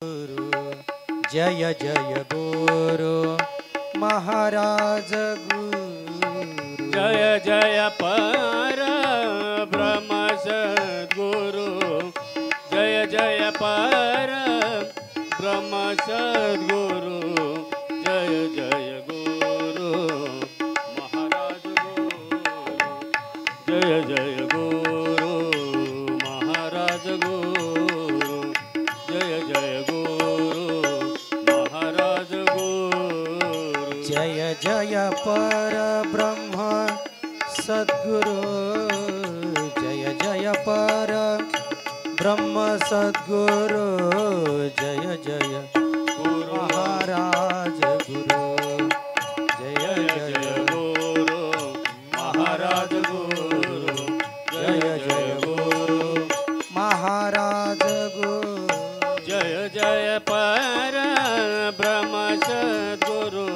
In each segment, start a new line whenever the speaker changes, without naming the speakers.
जय जय गुरु महाराज गुरु
जय जय पर ब्रह्म सद्गुरु जय जय पर ब्रह्म सद्गुरु जय जय गुरु महाराज गुरु जय जय गुरु महाराज गुरु जय जय गुरु महाराज गुरु
जय जय पर ब्रह्म सद्गुरु जय जय पर ब्रह्म सद्गुरु जय जय गुरु महाराज गुरु जय जय
गुरु महाराज गुरु
जय जय गुरु महाराज गुरु
जय जय पर ब्रह्म सद्गुरु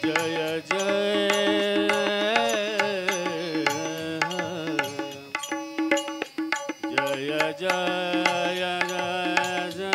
जय जय जय जय जय जय जय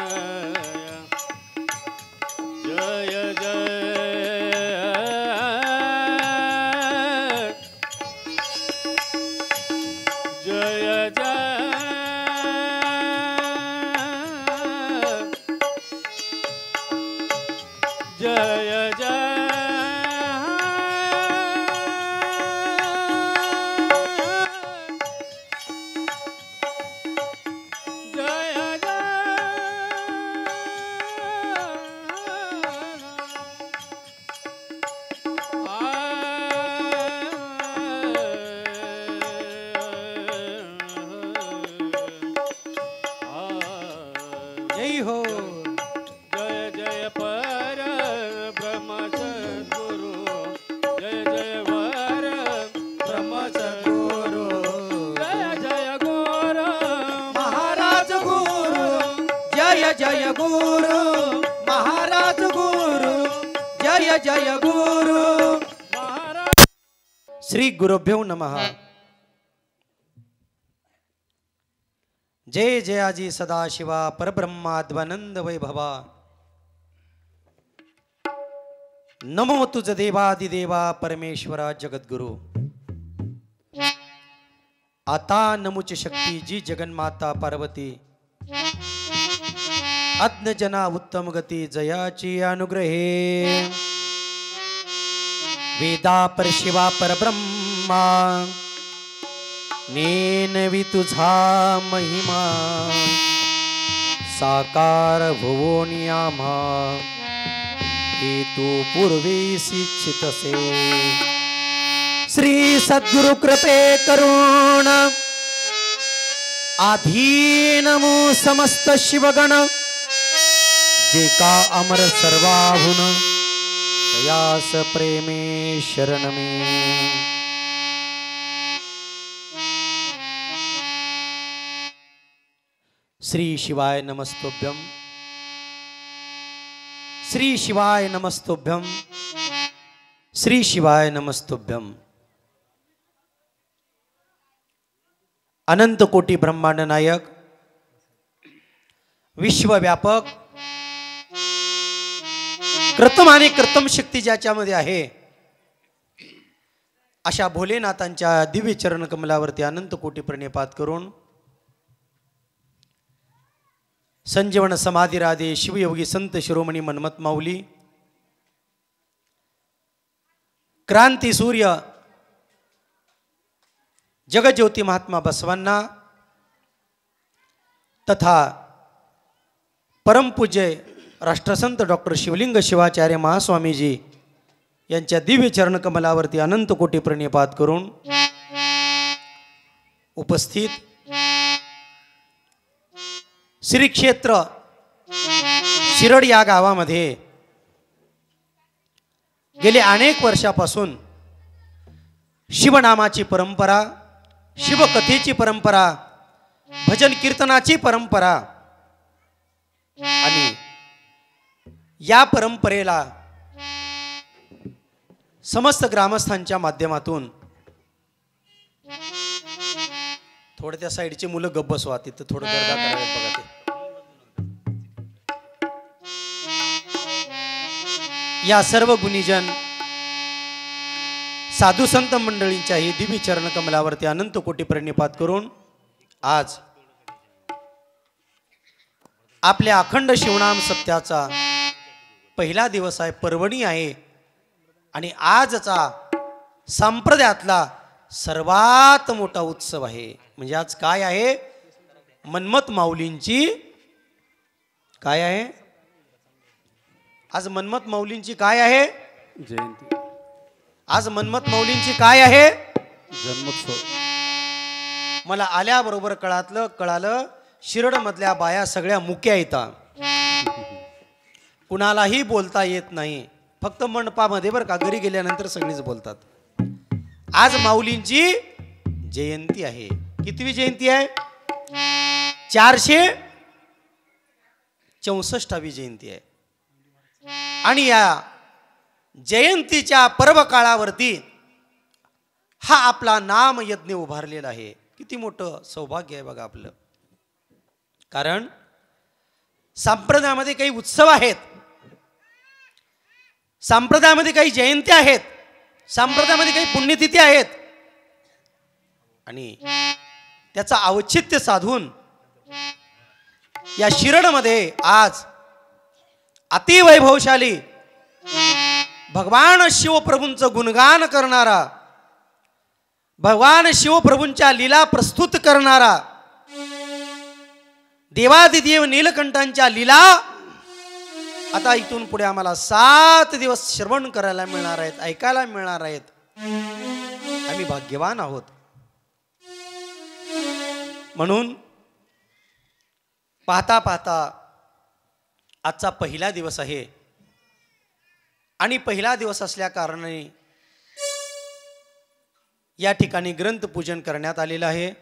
जय हो
जय जय पर ब्रह्म सद्गुरु जय जय पर ब्रह्म सद्गुरु जय जय गुरु
महाराज गुरु जय जय गुरु महाराज गुरु जय जय गुरु
महाराज
श्री गुरुभ्यो नमः। जय जयाजी सदाशिवा परब्रह्माद्वानंद वैभवा नमो तुझ देवादिदेवा परमेश्वरा जगद्गुरु। आता नमुच शक्ती जी जगन्माता पार्वती अज्ञ जना उत्तम गती जयाची अनुग्रहे वेदा पर शिवा परब्रह्मा नेनवी तुझा महिमा साकार भुवोनी आम्हा हे तू पूर्वीस इच्छितसे। श्री सद्गुरु कृपे करुण आधीनमु समस्त शिवगण जे का अमर सर्वाहुन तयास प्रेमे शरणमे। श्री शिवाय नमस्तुभ्यं श्री शिवाय नमस्तुभ्यं श्री शिवाय नमस्तुभ्यं। अनंत कोटी ब्रह्मांड नायक विश्वव्यापक कृतम आणि कृतम शक्ती ज्याच्यामध्ये आहे अशा भोलेनाथांच्या दिव्य चरण कमलावरती अनंत कोटी प्रणिपात करून संजीवन समाधी राधे शिवयोगी संत शिरोमणी मनमत माऊली क्रांती सूर्य जगज्योती महात्मा बसवांना तथा परमपूज्य राष्ट्रसंत डॉक्टर शिवलिंग शिवाचार्य महास्वामीजी यांच्या दिव्य चरण कमलावरती अनंत कोटी प्रणिपात करून उपस्थित श्री क्षेत्र शिरड या गावामध्ये गेले अनेक वर्षापासून शिवनामाची परंपरा शिवकथेची परंपरा भजन कीर्तनाची परंपरा आणि या परंपरेला समस्त ग्रामस्थांच्या माध्यमातून थोडं त्या साईडची मुलं गप्प बसवा, तिथं थोडं गर्दा करायला बघा. ते या सर्व गुणीजन साधू संत मंडळींच्याही दिव्य चरण कमलावरती अनंत कोटी प्रणिपात करून आज आपल्या अखंड शिवनाम सत्याचा पहिला दिवस आहे, पर्वणी आहे आणि आजचा संप्रदायातला सर्वात मोठा उत्सव आहे. म्हणजे आज काय आहे? मन्मथ माऊलींची काय आहे? आज मन्मथ माऊलींची काय आहे?
जयंती.
आज मन्मथ माऊलींची काय आहे?
जन्मोत्सव.
मला आल्याबरोबर कळालं शिरडमधल्या बाया सगळ्या मुक्या येतात, कुणालाही बोलता येत नाही, फक्त मंडपामध्ये बरं का, घरी गेल्यानंतर सगळीच बोलतात. आज माऊलींची जयंती आहे. कितवी जयंती आहे? 464वी जयंती आहे. आणि या जयंतीच्या पर्व काळावरती हा आपला नाम यज्ञ उभारलेला आहे. किती मोठं सौभाग्य आहे बघा आपलं. कारण संप्रदायामध्ये काही उत्सव आहेत, संप्रदायामध्ये काही जयंती आहेत, संप्रदायामध्ये काही पुण्यतिथी आहेत आणि त्याचा औचित्य साधून या शिरडमध्ये आज अतिवैभवशाली भगवान शिवप्रभूंचं गुणगान करणारा, भगवान शिवप्रभूंच्या लीला प्रस्तुत करणारा, देवादिदेव नीलकंठांच्या लीला आता इथून पुढे आम्हाला 7 दिवस श्रवण करायला मिळणार आहेत, ऐकायला मिळणार आहेत. आम्ही भाग्यवान आहोत. म्हणून पाहता पाहता आजचा पहिला दिवस आहे आणि पहिला दिवस असल्या कारणाने या ठिकाणी ग्रंथपूजन करण्यात आलेलं आहे.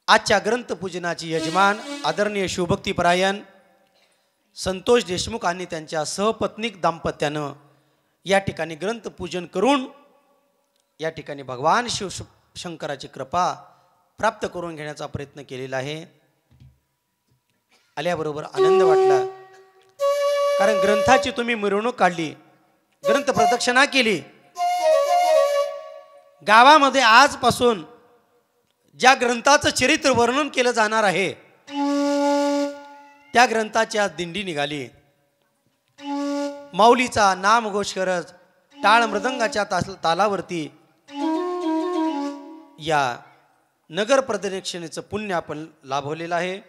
आजच्या ग्रंथपूजनाची यजमान आदरणीय शिवभक्तीपरायण संतोष देशमुख आणि त्यांच्या सहपत्नीक दाम्पत्यानं या ठिकाणी ग्रंथपूजन करून या ठिकाणी भगवान शिवशंकराची कृपा प्राप्त करून घेण्याचा प्रयत्न केलेला आहे. आल्याबरोबर आनंद वाटला, कारण ग्रंथाची तुम्ही मिरवणूक काढली, ग्रंथ प्रदक्षिणा केली. गावामध्ये आजपासून ज्या ग्रंथाचं चरित्र वर्णन केलं जाणार आहे त्या ग्रंथाची आज दिंडी निघाली. माऊलीचा नामघोष करत टाळ मृदंगाच्या तालावरती या नगर प्रदक्षिणेचं पुण्य आपण लाभवलेलं आहे.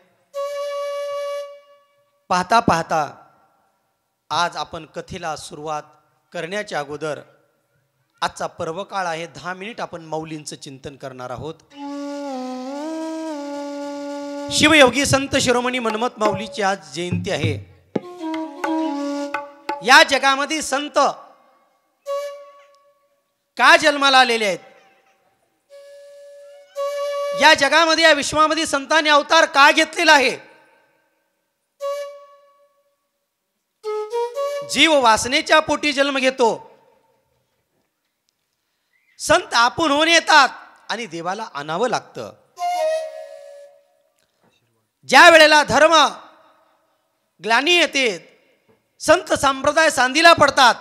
पाहता पाहता आज आपण कथेला सुरुवात करण्याच्या अगोदर आजचा पर्वकाळ आहे. 10 मिनिट आपण माऊलींचं चिंतन करणार आहोत. शिवयोगी संत शिरोमणी मन्मथ माऊलीची आज जयंती आहे. या जगामध्ये संत का जन्माला आलेले आहेत? या जगामध्ये, या विश्वामध्ये संतांनी अवतार का घेतलेला आहे? जीव वासनेच्या पोटी जन्म घेतो. संत आपण होऊन येतात आणि देवाला आणावं लागतं. ज्या वेळेला धर्म ग्लानी येते, संत संप्रदाय सांदीला पडतात,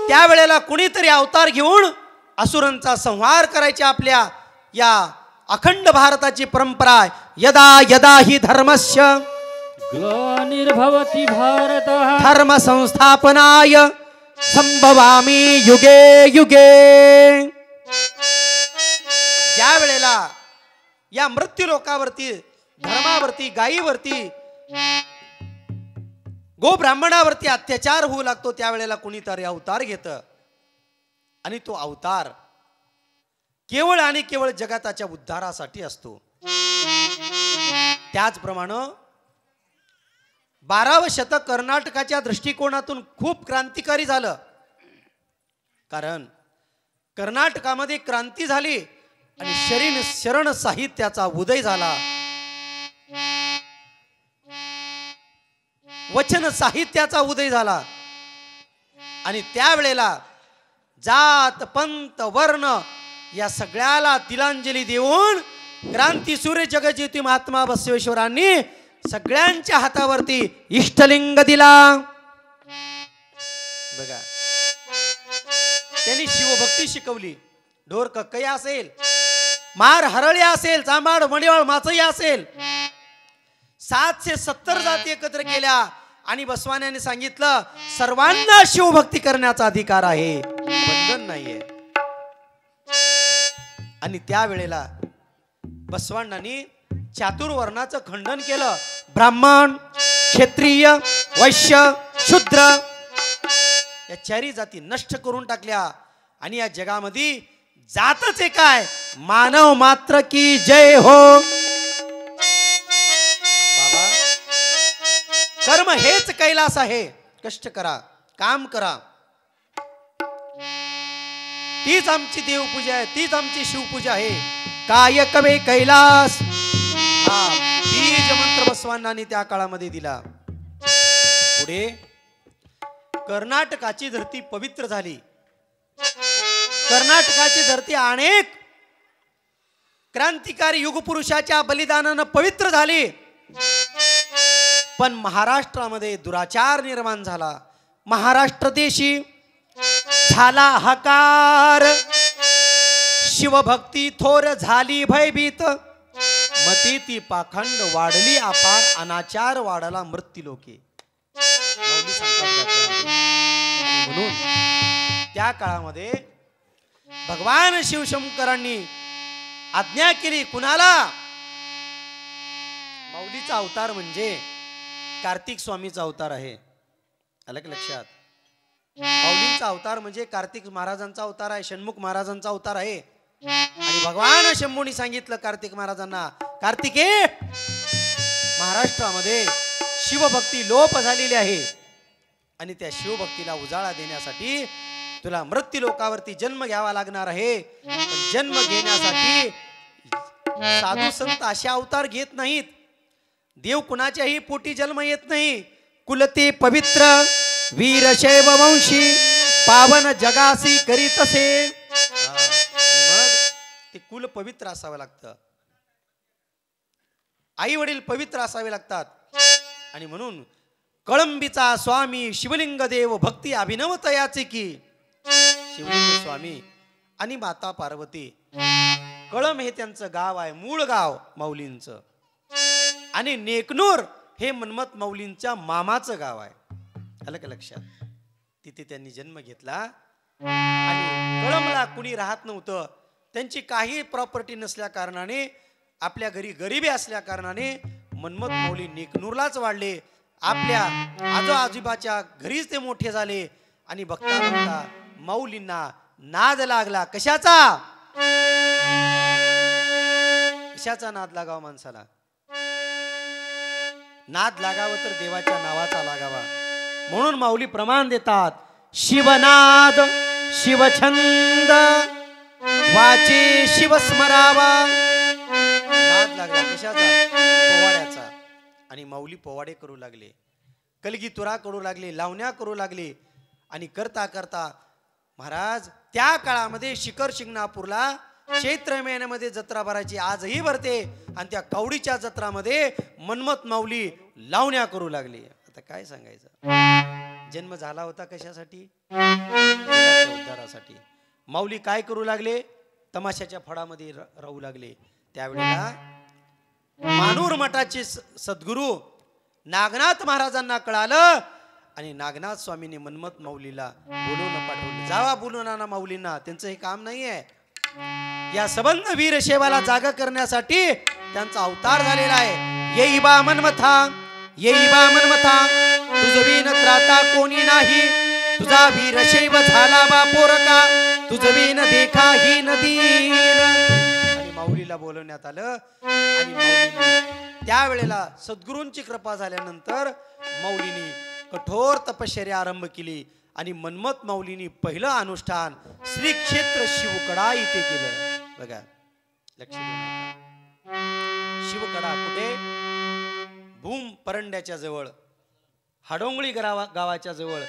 त्यावेळेला कुणीतरी अवतार घेऊन असुरांचा संहार करायची आपल्या या अखंड भारताची परंपरा. यदा यदा ही धर्मस्य
ग्लानिर्भवति भारतः
धर्म संस्थापनाय संभवामी युगे युगे. ज्या वेळेला या मृत्यू लोकावरती, धर्मावरती, गायीवरती, गो ब्राह्मणावरती अत्याचार होऊ लागतो, त्यावेळेला कुणीतरी अवतार घेतं आणि तो अवतार केवळ आणि केवळ जगाताच्या उद्धारासाठी असतो. त्याचप्रमाणे 12वे शतक कर्नाटकाच्या दृष्टिकोनातून खूप क्रांतिकारी झालं. कारण कर्नाटकामध्ये क्रांती झाली आणि शरण साहित्याचा उदय झाला. वचन साहित्याचा उदय झाला आणि त्यावेळेला जात पंत वर्ण या सगळ्याला तिलांजली देऊन क्रांती सूर्य जगज्योती महात्मा बसवेश्वरांनी सगळ्यांच्या हातावरती इष्टलिंग दिला. बघा, त्यांनी शिवभक्ती शिकवली. ढोर कक्कया असेल, मार हरळ्या असेल, चांबाड मडिवाळ माचई असेल, 770 जाती एकत्र केल्या आणि बसवान्याने सांगितलं सर्वांना शिवभक्ती करण्याचा अधिकार आहे, बंधन नाहीये. आणि त्यावेळेला बसवांनी चातुर्वर्णाचं खंडन केलं. ब्राह्मण, क्षत्रिय, वैश्य, शूद्र या चारी जाती नष्ट करून टाकल्या आणि या जगामध्ये जातच एक आहे, मानव मात्र की जय हो. बाबा, कर्म हेच कैलास आहे. कष्ट करा, काम करा, तीच आमची देवपूजा आहे, तीच आमची शिवपूजा आहे. काय कवे कैलास हा बीज मंत्र बसवांनी त्या काळामध्ये दिला. पुढे कर्नाटकाची धरती पवित्र झाली. कर्नाटकाची धरती अनेक क्रांतिकारी युगपुरुषाच्या बलिदानानं पवित्र झाली. पण महाराष्ट्रामध्ये दुराचार निर्माण झाला. महाराष्ट्र देशी झाला हाकार. शिवभक्ती थोर झाली भयभीत. मती ती पाखंड वाढली अपार. अनाचार वाढला मृत्यू लोके. म्हणून त्या काळामध्ये भगवान शिवशंकरांनी आज्ञा केली. कुणाला? माऊलीचा अवतार म्हणजे कार्तिक स्वामीचा अवतार आहे. आलं का लक्षात? माऊलींचा अवतार म्हणजे कार्तिक महाराजांचा अवतार आहे, षण्मुख महाराजांचा अवतार आहे. आणि भगवान शंभूनी सांगितलं कार्तिक महाराजांना, कार्तिके महाराष्ट्रामध्ये शिवभक्ती लोप झालेली आहे आणि त्या शिवभक्तीला उजाळा देण्यासाठी तुला मृत्यू लोकावरती जन्म घ्यावा लागणार आहे. पण जन्म घेण्यासाठी साधू संत असे अवतार घेत नाहीत. देव कुणाच्याही पोटी जन्म येत नाही. कुलते पवित्र वीरशैव वंशी पावन जगासी करीतसे. मग ते कुल पवित्र असावं लागतं, आई वडील पवित्र असावे लागतात. आणि म्हणून कळंबीचा स्वामी शिवलिंग देव भक्ती अभिनव तयाचे की. शिवलिंग स्वामी आणि माता पार्वती. कळंब हे त्यांचं गाव आहे, मूळ गाव माऊलींचं. आणि नेकनूर हे मन्मथ माऊलींच्या मामाचं गाव आहे. आलं का लक्षात? तिथे त्यांनी जन्म घेतला. आणि कळंबला कुणी राहत नव्हतं. त्यांची काही प्रॉपर्टी नसल्या कारणाने, आपल्या घरी गरिबी असल्या कारणाने मन्मथ माऊली नेकनूरलाच वाढले. आपल्या आजोबाच्या घरीच ते मोठे झाले. आणि बघता बघता माऊलींना नाद लागला. कशाचा? कशाचा नाद लागावा माणसाला? नाद लागावं तर देवाच्या नावाचा लागावा. म्हणून माऊली प्रमाण देतात. शिवनाद शिवछंद वाचे शिवस्मरावा. नाद लागला कशाचा? पोवाड्याचा. आणि माऊली पोवाडे करू लागले, कलगीतुरा करू लागले, लावण्या करू लागले. आणि करता करता महाराज त्या काळामध्ये शिखर शिंगणापूरला चैत्र महिन्यामध्ये जत्रा भरायची, आजही भरते. आणि त्या कवडीच्या जत्रामध्ये मन्मथ माऊली लावण्या करू लागली. आता काय सांगायचं? जन्म झाला होता कशासाठी? उद्धारासाठी. माऊली काय करू लागले? तमाशाच्या फडामध्ये राहू लागले. त्यावेळेला मानूर मठाचे सद्गुरू नागनाथ महाराजांना कळालं. आणि नागनाथ स्वामींनी मन्मथ माऊलीला बोलवून पाठवलं. जावा बोलून आणा माऊलींना, त्यांचं हे काम नाहीये. या सबंध वीरशैवाला जागा करण्यासाठी त्यांचा अवतार झालेला आहे. येई बा मन्मथा, येई बा मन्मथा, तुझ बिन त्राता कोणी नाही. तुझा वीरशैव झाला बा पोरका, तुझ बिन देखा ही नदी. आणि माऊलीला बोलवण्यात आलं. आणि माऊलीने त्यावेळेला सद्गुरूंची कृपा झाल्यानंतर माऊलीनी कठोर तपश्चर्या आरंभ केली. आणि मन्मथ माऊलीनी पहिलं अनुष्ठान श्री क्षेत्र शिवकडा इथे केलं. बघा, लक्ष द्या. शिवकडा कुठे? भूम परंड्याच्या जवळ, हाडोंगळी गावाच्या जवळ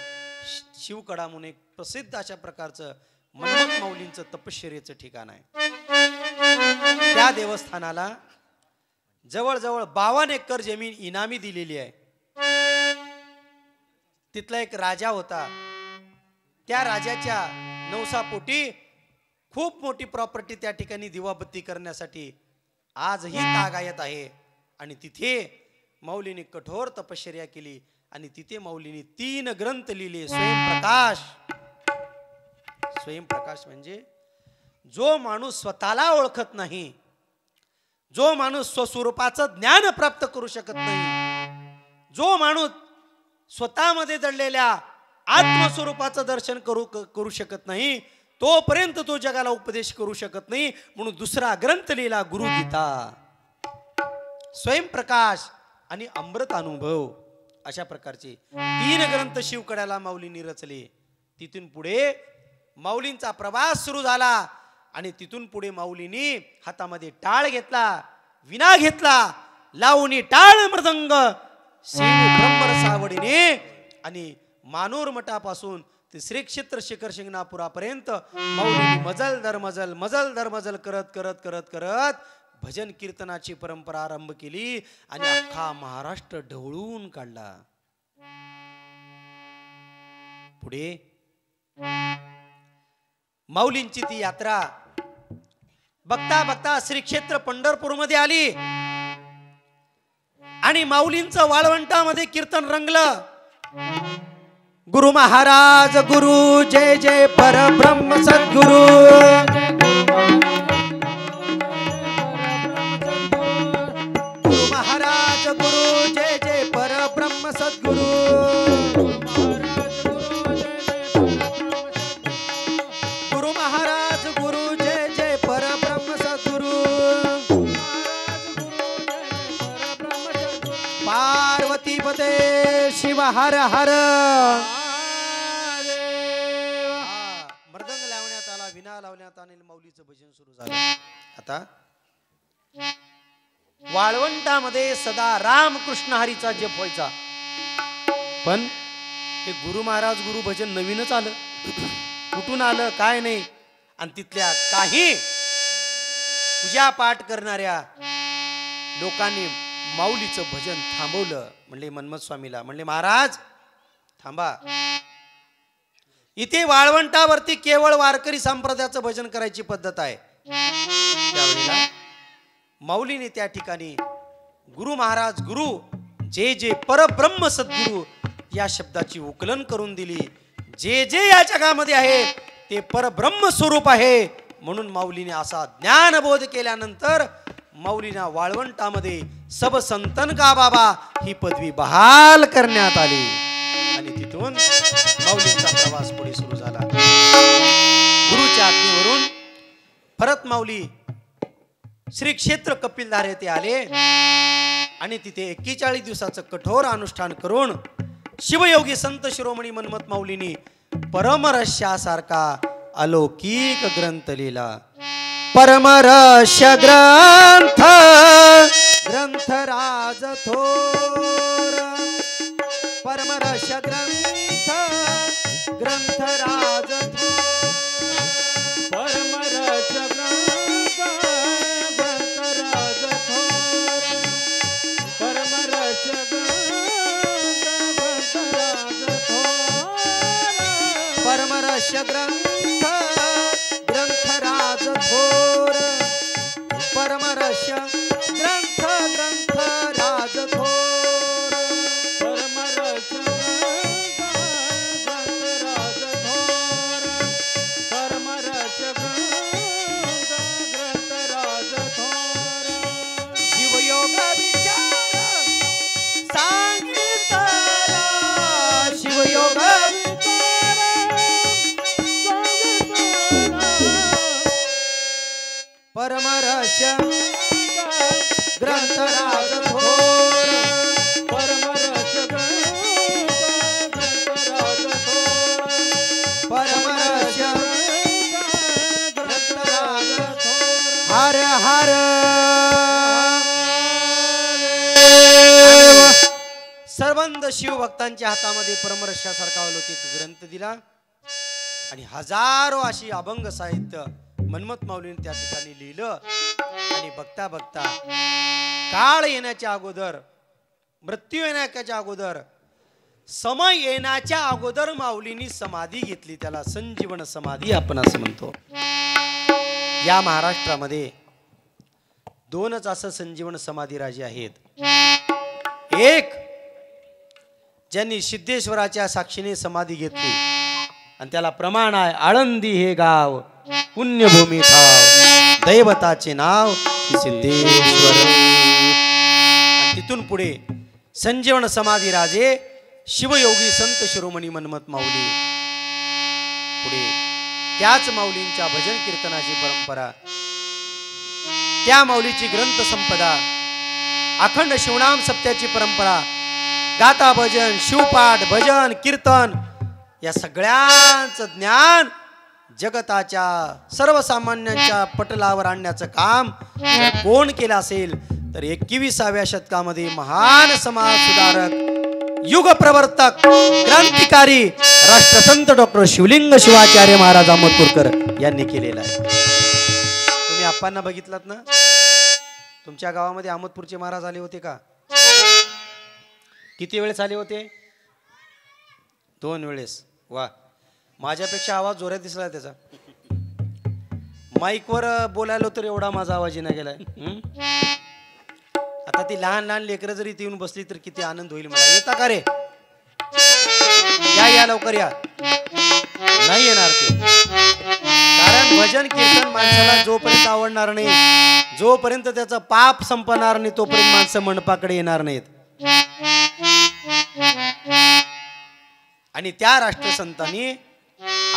शिवकडा म्हणून एक प्रसिद्ध अशा प्रकारचं मन्मथ माऊलींचं तपश्चर्याचं ठिकाण आहे. त्या देवस्थानाला जवळजवळ 52 एकर जमीन इनामी दिलेली आहे. तिथला एक राजा होता, त्या राजाच्या नवसापोटी खूप मोठी प्रॉपर्टी त्या ठिकाणी दिवाबत्ती करण्यासाठी आजही तागायत आहे. आणि तिथे माऊलीने कठोर तपश्चर्या केली आणि तिथे माऊलीने 3 ग्रंथ लिहिले. स्वयंप्रकाश. स्वयंप्रकाश म्हणजे जो माणूस स्वतःला ओळखत नाही, जो माणूस स्वस्वरूपाचं ज्ञान प्राप्त करू शकत नाही, जो माणूस स्वतःमध्ये दडलेल्या आत्मस्वरूपाचं दर्शन करू शकत नाही, तोपर्यंत तो जगाला उपदेश करू शकत नाही. म्हणून दुसरा ग्रंथ लिहिला गुरुगीता. स्वयंप्रकाश आणि अमृत अनुभव अशा प्रकारचे 3 ग्रंथ शिवकड्याला माऊलींनी रचले. तिथून पुढे माऊलींचा प्रवास सुरू झाला आणि तिथून पुढे माऊलींनी हातामध्ये टाळ घेतला, विना घेतला, लावणी टाळ मृदंग शिव ब्रह्मरसावडीने आणि मानूर मठापासून ते श्री क्षेत्र शिखर शिंगणापुरापर्यंत माऊलींनी मजल दर मजल मजल दर मजल करत करत करत करत भजन कीर्तनाची परंपरा आरंभ केली आणि अख्खा महाराष्ट्र ढवळून काढला. पुढे माऊलींची ती यात्रा बघता बघता श्री क्षेत्र पंढरपूर मध्ये आली आणि माऊलींचं वाळवंटामध्ये कीर्तन रंगलं. गुरु महाराज गुरु जय जय परब्रह्म सद्गुरु. गुरु महाराज गुरु जय जय परब्रह्म सद्गुरु. गुरु महाराज गुरु जय जय परब्रह्म सद्गुरु. पार्वती पते शिव हर हर. मृदंग लावण्यात आला, विना लावण्यात आले, माऊलीचं भजन सुरू झालं. आता वाळवंटामध्ये सदा रामकृष्ण हरीचा जप व्हायचा. पण हे गुरु महाराज गुरु भजन नवीनच आलं, कुठून आलं काय नाही. आणि तिथल्या काही पूजा पाठ करणाऱ्या लोकांनी माऊलीचं भजन थांबवलं. म्हणले मन्मथ स्वामीला, म्हणले महाराज थांबा, इथे वाळवंटावरती केवळ वारकरी संप्रदायाचं भजन करायची पद्धत आहे. त्यावेळेला माऊलीने त्या ठिकाणी गुरु महाराज गुरु जे जे परब्रह्म सद्गुरु या शब्दाची उकलन करून दिली. जे जे या जगामध्ये आहे ते परब्रह्म स्वरूप आहे. म्हणून माऊलीने असा ज्ञानबोध केल्यानंतर माऊलीना वाळवंटामध्ये सब संतन का बाबा ही पदवी बहाल करण्यात आली आणि तिथून माऊलींचा प्रवास पुढे सुरू झाला. गुरुच्या आज्ञेवरून परत माऊली श्री क्षेत्र कपिलधार येथे आले आणि तिथे 41 दिवसाचं कठोर अनुष्ठान करून शिवयोगी संत शिरोमणी मन्मथ माऊलींनी परमरहस्यासारखा अलौकिक ग्रंथ लिहिला. परमरहस्य ग्रंथ ग्रंथराज थोर. परमरहस्य ग्रंथ ग्रंथराज थोर.
परमरहस्य ग्रंथ ग्रंथराज थोर. परमरहस्य ग्रंथ ग्रंथराज थोर.
परमरहस्य ग्रंथ ग्रंथराज थोर. परमरहस्य ग्रंथ ग्रंथराज थोर.
परमरहस्य ग्रंथ ग्रंथराज थोर. परमरहस्य ग्रंथ ग्रंथराज थोर.
शिवयोग विचार सांगितला. शिवयोग परमरहस्य ग्रंथराज थोर.
परमरहस्य ग्रंथ ग्रंथराज थोर.
परमरहस्य
ग्रंथराज थोर.
हर हर. सर्वंद शिवभक्तांच्या हातामध्ये परमरहस्यासारखा अलौकिक ग्रंथ दिला आणि हजारो अशी अभंग साहित्य मन्मथ माऊलीने त्या ठिकाणी लिहिलं. आणि बघता बघता काळ येण्याच्या अगोदर, मृत्यू येण्याच्या अगोदर समय येण्याच्या अगोदर माऊलींनी समाधी घेतली, त्याला संजीवन समाधी आपण असं म्हणतो. या महाराष्ट्रामध्ये दोनच असं संजीवन समाधी राजे आहेत. एक ज्यांनी सिद्धेश्वराच्या साक्षीने समाधी घेतली आणि त्याला प्रमाण आहे, आळंदी हे गाव पुण्यभूमी ठाव, दैवताचे नाव सिद्धेश्वर. आणि तिथून पुढे संजीवन समाधी राजे शिवयोगी संत शिरोमणी मनमत माऊली. पुढे त्याच माऊलींच्या भजन कीर्तनाची परंपरा, त्या माऊलीची ग्रंथ संपदा, अखंड शिवनाम सप्त्याची परंपरा, गाथा भजन, शिवपाठ, भजन, कीर्तन या सगळ्यांचं ज्ञान जगताच्या सर्वसामान्यांच्या पटलावर आणण्याचं काम जर कोण केलं असेल तर 21व्या शतकामध्ये महान समाज सुधारक, युग प्रवर्तक, क्रांतिकारी राष्ट्रसंत डॉक्टर शिवलिंग शिवाचार्य महाराज अहमदपूरकर यांनी केलेला आहे. तुम्ही आप्पांना बघितलात ना, तुमच्या गावामध्ये अहमदपूरचे महाराज आले होते का? किती वेळेस आले होते? 2 वेळेस. वा, माझ्यापेक्षा आवाज जोरात दिसला त्याचा. माईकवर बोलायलो तर एवढा माझा आवाज येणार गेलाय. आता ती लहान लहान लेकरं जरी येऊन बसली तर किती आनंद होईल मला. येता का रे? या लवकर या. नाही येणार ते, कारण भजन कीर्तन माणसाला जोपर्यंत आवडणार नाही, जोपर्यंत त्याचं पाप संपणार नाही, तोपर्यंत माणसं मंडपाकडे येणार नाहीत. आणि त्या राष्ट्रसंतांनी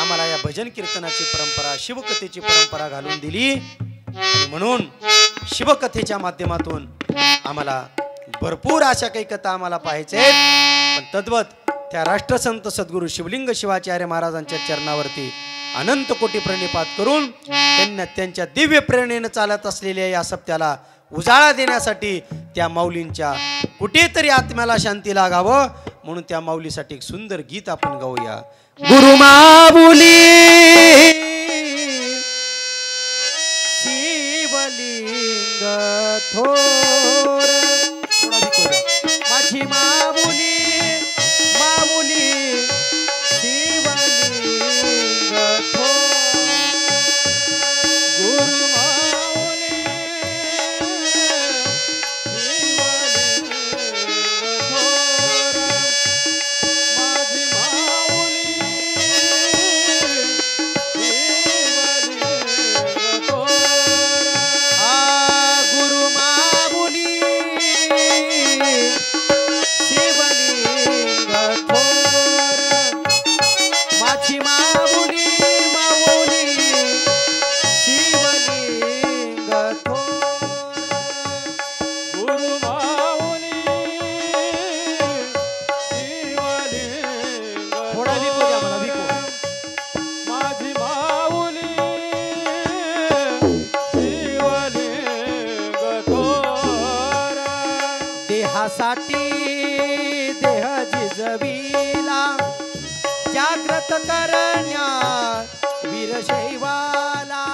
आम्हाला या भजन कीर्तनाची परंपरा, शिवकथेची परंपरा घालून दिली. आणि म्हणून शिवकथेच्या माध्यमातून आम्हाला भरपूर अशा काही कथा आम्हाला पाहायच्या आहेत. पण तद्वत त्या राष्ट्रसंत सद्गुरू शिवलिंग शिवाचार्य महाराजांच्या चरणावरती अनंत कोटी प्रणिपात करून त्यांना त्यांच्या दिव्य प्रेरणेने चालत असलेल्या या सप्त्याला उजाळा देण्यासाठी त्या माऊलींच्या कुठेतरी आत्म्याला शांती लागावं म्हणून त्या माऊलीसाठी एक सुंदर गीत आपण गाऊया. गुरु माऊली शिवलिंग थोर, माझी माऊली माऊली शिवलिंग थोर,
गुरु माऊली शिवलिंग थोर, माझी माऊली शिवलिंग थोर.
गुरु माऊली शिवलिंग थोर, माझी माऊली माऊली शिवलिंग थोर.
गुरु माऊली शिवलिंग
थोडा विको द्या मला, विको.
माझी माऊली शिवलिंग थोर.
देहासाठी देह जिजविला, जागृत करण्यात वीरशैवाला,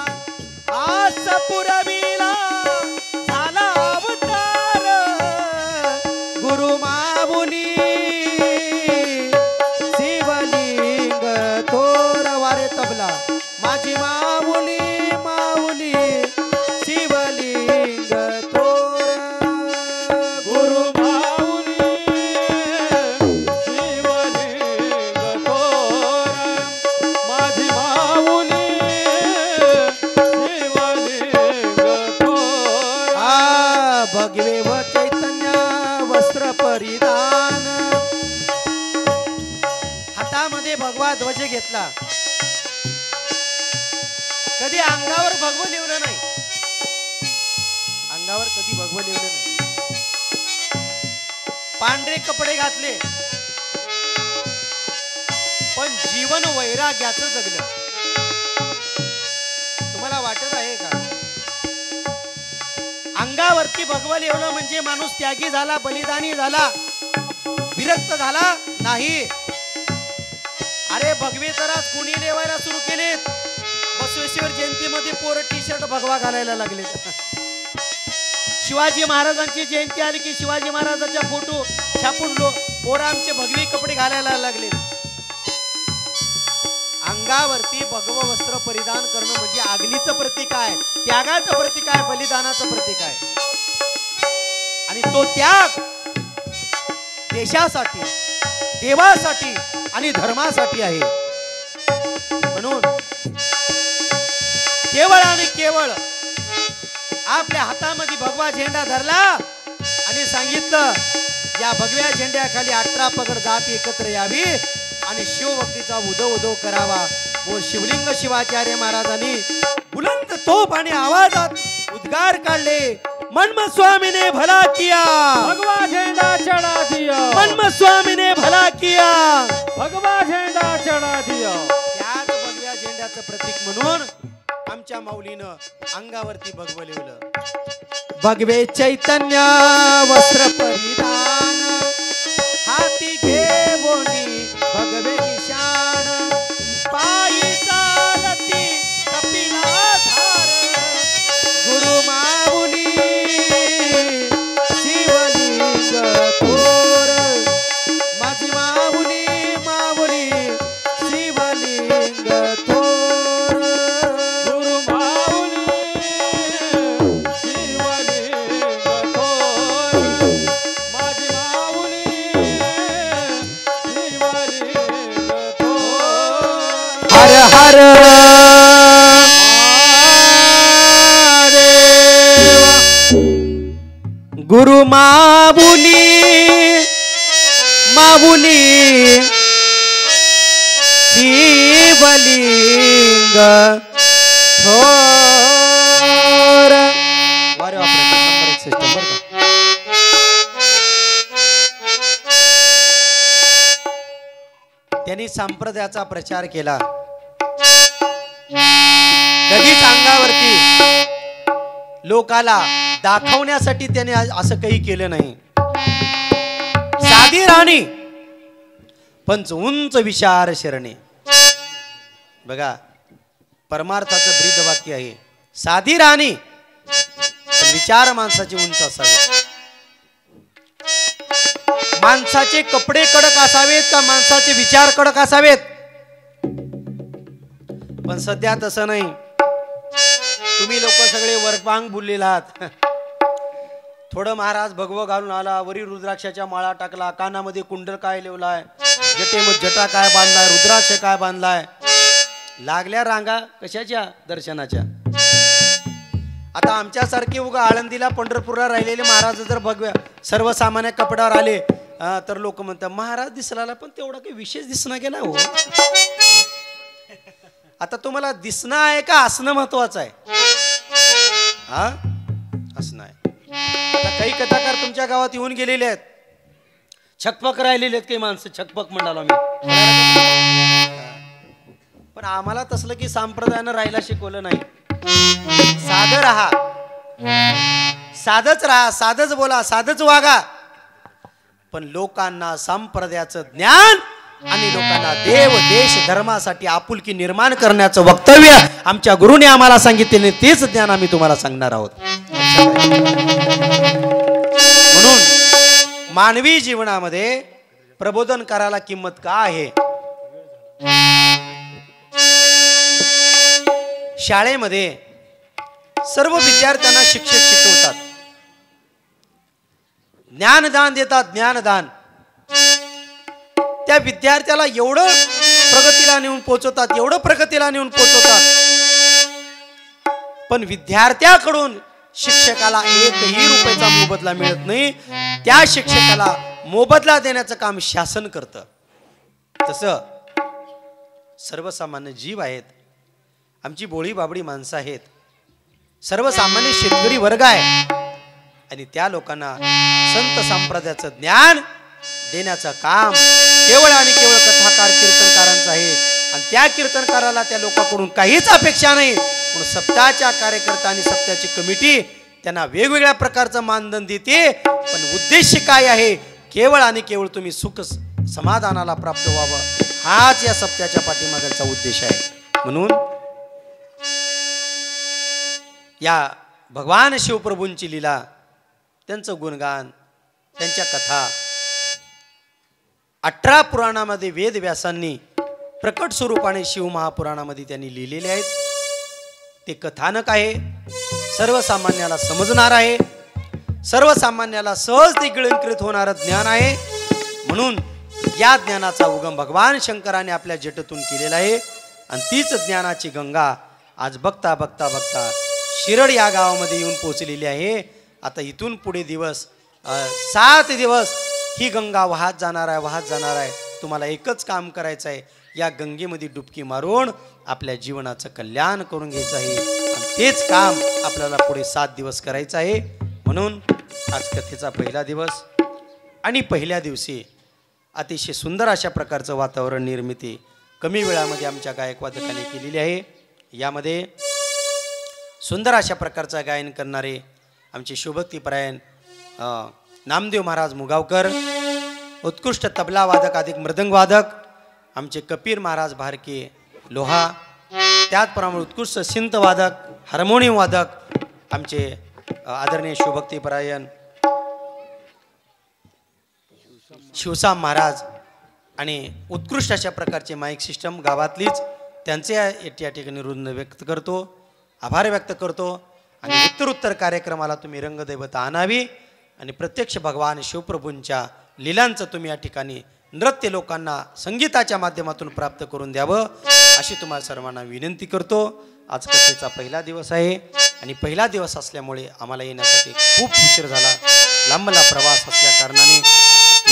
आस पुरविला झाला अवतार. गुरु माऊली शिवलिंग थोर. वारे तबला, माझी माऊली माऊली शिवलिंग थोर.
गुरु माऊली शिवलिंग थोर, माझी माऊली शिवलिंग थोर.
भगवे व चैतन्य वस्त्र परिधान, हातामध्ये भगवा ध्वज घेतला. कधी अंगावर भगवं लिवलं नाही, अंगावर कधी भगवं लिवलं नाही. पांढरे कपडे घातले पण जीवन वैराग्याचं जगलं. तुम्हाला वाटत आहे का अंगावरती भगवं लिवलं म्हणजे माणूस त्यागी झाला, बलिदानी झाला, विरक्त झाला? नाही. अरे भगवे तर आज कुणी लेवायला सुरू केलेत. बसवेश्वर जयंतीमध्ये पोरं टी शर्ट भगवा घालायला लागले. शिवाजी महाराजांची जयंती आली की शिवाजी महाराजांच्या फोटो छापून पोरं आमचे भगवे कपडे घालायला लागले. अंगावरती भगव वस्त्र परिधान करणं म्हणजे अग्नीचं प्रतीक आहे, त्यागाचं प्रतीक आहे, बलिदानाचं प्रतीक आहे. आणि तो त्याग देशासाठी, देवासाठी आणि धर्मासाठी आहे. म्हणून केवळ आणि केवळ आपल्या हातामध्ये भगवा झेंडा धरला आणि सांगितलं या भगव्या झेंड्याखाली 18 पगड जात एकत्र यावी आणि शिवभक्तीचा उदो उदो करावा. व शिवलिंग शिवाचार्य महाराजांनी बुलंद तोफ आणि आवाजात उद्गार काढले. मनम स्वामी ने भला किया,
भगवा झेंडा चढ़ा दिया.
मनम स्वामी ने भला किया,
भगवा झेंडा चढ़ा दिया.
त्याच भगव्या झेंड्याचं प्रतीक म्हणून आमच्या माऊलीनं अंगावरती भगवं लिवलं. भगवे चैतन्य वस्त्र परिधान, हाती घेवोनी भगवे निशाण, पायी चालती कपिलाधार, गुरु माऊली शिवलिंग थोर, माझी माऊली माऊली शिवलिंग थोर.
गुरु माऊली शिवलिंग थोर, माझी माऊली शिवलिंग थोर.
हर हर गुरु माऊली माऊली शिवलिंग थोर. वारे बापरे, नंबर एक सिस्टम बरं का. त्यांनी संप्रदायाचा प्रचार केला. कधीच अंगावरती लोकाला दाखवण्यासाठी त्याने असं काही केलं नाही. साधी राणी पंच उंच विचार शरणे. बघा परमार्थाचं ब्रीद वाक्य आहे. साधी राणी पण विचार माणसाचे उंच असावे. माणसाचे कपडे कडक असावेत का माणसाचे विचार कडक असावेत. पण सध्या तसं नाही. तुम्ही लोक सगळे वरपांग बुललेला आहात. थोडं महाराज भगवं घालून आला, वरी रुद्राक्षाच्या माळा टाकला, कानामध्ये कुंडल काय लिवलाय, जटेमध्ये जटा काय बांधलाय, रुद्राक्ष काय बांधलाय. लागल्या रांगा कशाच्या दर्शनाच्या. आता आमच्यासारखे उगा आळंदीला पंढरपूरला राहिलेले महाराज जर भगव्या सर्वसामान्य कपड्यावर आले तर लोक म्हणतात महाराज दिसला पण तेवढा काही विशेष दिसणं गेला हो. आता तुम्हाला दिसणं आहे का असणं महत्वाचं आहे. हा असणं आहे. आता काही कथाकार तुमच्या गावात येऊन गेलेले आहेत, छकपक राहिलेले आहेत काही माणसं. छकपक म्हणालो मी. पण आम्हाला तसलं की संप्रदायानं राहायला शिकवलं नाही. साधं राहा, साधच राहा, साधच बोला, साधच वागा. पण लोकांना संप्रदायाचं ज्ञान आणि लोकांना देव देश धर्मासाठी आपुलकी निर्माण करण्याचं वक्तव्य आमच्या गुरुने आम्हाला सांगितलेले तेच ज्ञान आम्ही तुम्हाला सांगणार आहोत. म्हणून मानवी जीवनामध्ये प्रबोधन करायला किंमत का आहे. शाळेमध्ये सर्व विद्यार्थ्यांना शिक्षक शिकवतात, ज्ञानदान देतात. ज्ञानदान त्या विद्यार्थ्याला एवढं प्रगतीला नेऊन पोहोचवतात, एवढं प्रगतीला नेऊन पोहोचवतात. पण विद्यार्थ्याकडून शिक्षकाला एकही रुपयाचा मोबदला मिळत नाही. त्या शिक्षकाला मोबदला देण्याचं काम शासन करतं. तसं सर्वसामान्य जीव आहेत, आमची बोळी बाबडी माणसं आहेत, सर्वसामान्य शेतकरी वर्ग आहे. आणि त्या लोकांना संत संप्रदायाचं ज्ञान देण्याचं काम केवळ आणि केवळ कथाकार कीर्तनकारांचं आहे. आणि त्या कीर्तनकाराला त्या लोकांकडून काहीच अपेक्षा नाही. म्हणून सप्ताहाच्या कार्यकर्ता आणि सप्ताहाची कमिटी त्यांना वेगवेगळ्या प्रकारचं मानधन देते. पण उद्देश काय आहे, केवळ आणि केवळ तुम्ही सुख समाधानाला प्राप्त व्हावं हाच या सप्ताहाच्या पाठीमागचा उद्देश आहे. म्हणून या भगवान शिवप्रभूंची लीला त्यांचं गुणगान, त्यांच्या कथा 18 पुराणामध्ये वेदव्यासांनी प्रकट स्वरूपाने शिवमहापुराणामध्ये त्यांनी लिहिलेले आहेत. ते कथानक आहे, सर्वसामान्याला समजणार आहे, सर्वसामान्याला सहज ते गिळंकृत होणारं ज्ञान आहे. म्हणून या ज्ञानाचा उगम भगवान शंकराने आपल्या जटेतून केलेला आहे. आणि तीच ज्ञानाची गंगा आज बघता बघता बघता शिरड या गावामध्ये येऊन पोचलेली आहे. आता इथून पुढे दिवस 7 दिवस ही गंगा वाहत जाणार आहे, वाहत जाणार आहे. तुम्हाला एकच काम करायचं आहे, या गंगेमध्ये डुबकी मारून आपल्या जीवनाचं कल्याण करून घ्यायचं आहे. आणि तेच काम आपल्याला पुढे 7 दिवस करायचं आहे. म्हणून आज कथेचा पहिला दिवस आणि पहिल्या दिवशी अतिशय सुंदर अशा प्रकारचं वातावरण निर्मिती कमी वेळामध्ये आमच्या गायकवादकाने केलेली आहे. यामध्ये सुंदर अशा प्रकारचं गायन करणारे आमचे शिवभक्तीपरायण नामदेव महाराज मुगावकर, उत्कृष्ट तबला वादक अधिक मृदंग वादक आमचे कपीर महाराज भारके लोहा, त्याचप्रमाणे उत्कृष्ट सिंत वादक हार्मोनियम वादक आमचे आदरणीय शिवभक्तीपरायण शिवसाम महाराज आणि उत्कृष्ट अशा प्रकारचे माईक सिस्टम गावातलीच त्यांचे या ठिकाणी ऋण व्यक्त करतो, आभार व्यक्त करतो. आणि उत्तरोत्तर कार्यक्रमाला तुम्ही रंगदैवता आणावी आणि प्रत्यक्ष भगवान शिवप्रभूंच्या लीलांचं तुम्ही या ठिकाणी नृत्य लोकांना संगीताच्या माध्यमातून प्राप्त करून द्यावं अशी तुम्हाला सर्वांना विनंती करतो. आज कथेचा पहिला दिवस आहे आणि पहिला दिवस असल्यामुळे आम्हाला येण्यासाठी खूप उशीर झाला. लांबला प्रवास असल्या कारणाने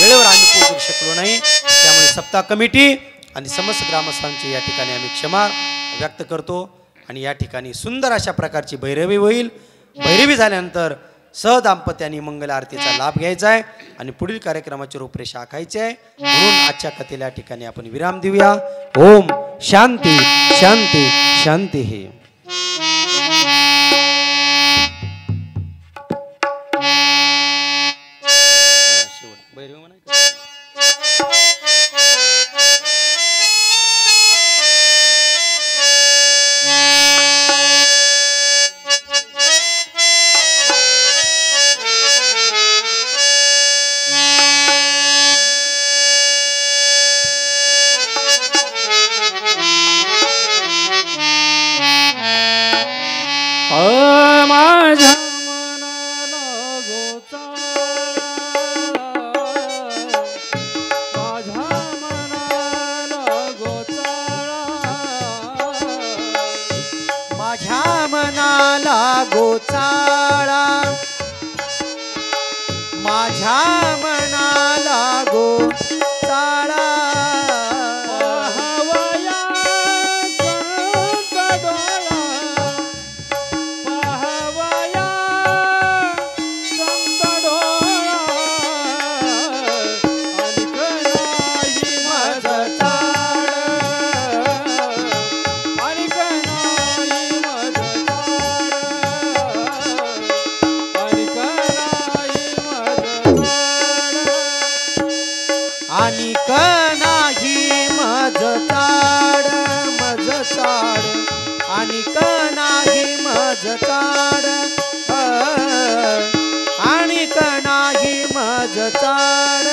वेळेवर आम्ही पोहोचू शकलो नाही. त्यामुळे सप्ताह कमिटी आणि समस्त ग्रामस्थांची या ठिकाणी आम्ही क्षमा व्यक्त करतो. आणि या ठिकाणी सुंदर अशा प्रकारची भैरवी होईल. भैरवी झाल्यानंतर सहदाम्पत्याने मंगल आरतीचा लाभ घ्यायचा आहे आणि पुढील कार्यक्रमाची रूपरेषा आखायची आहे. म्हणून आजच्या कथेला या ठिकाणी आपण विराम देऊया. ओम शांती शांती शांती. हे
माझ्या मनाला गोचाळा, माझ्या मनाला गोचाळा,
माझ्या मनाला गोचाळा, माझ्या मनाला गोचाळा. आणिक नाही मज चाड, मज चाड, आणिक नाही मज चाड, आणिक नाही मज चाड.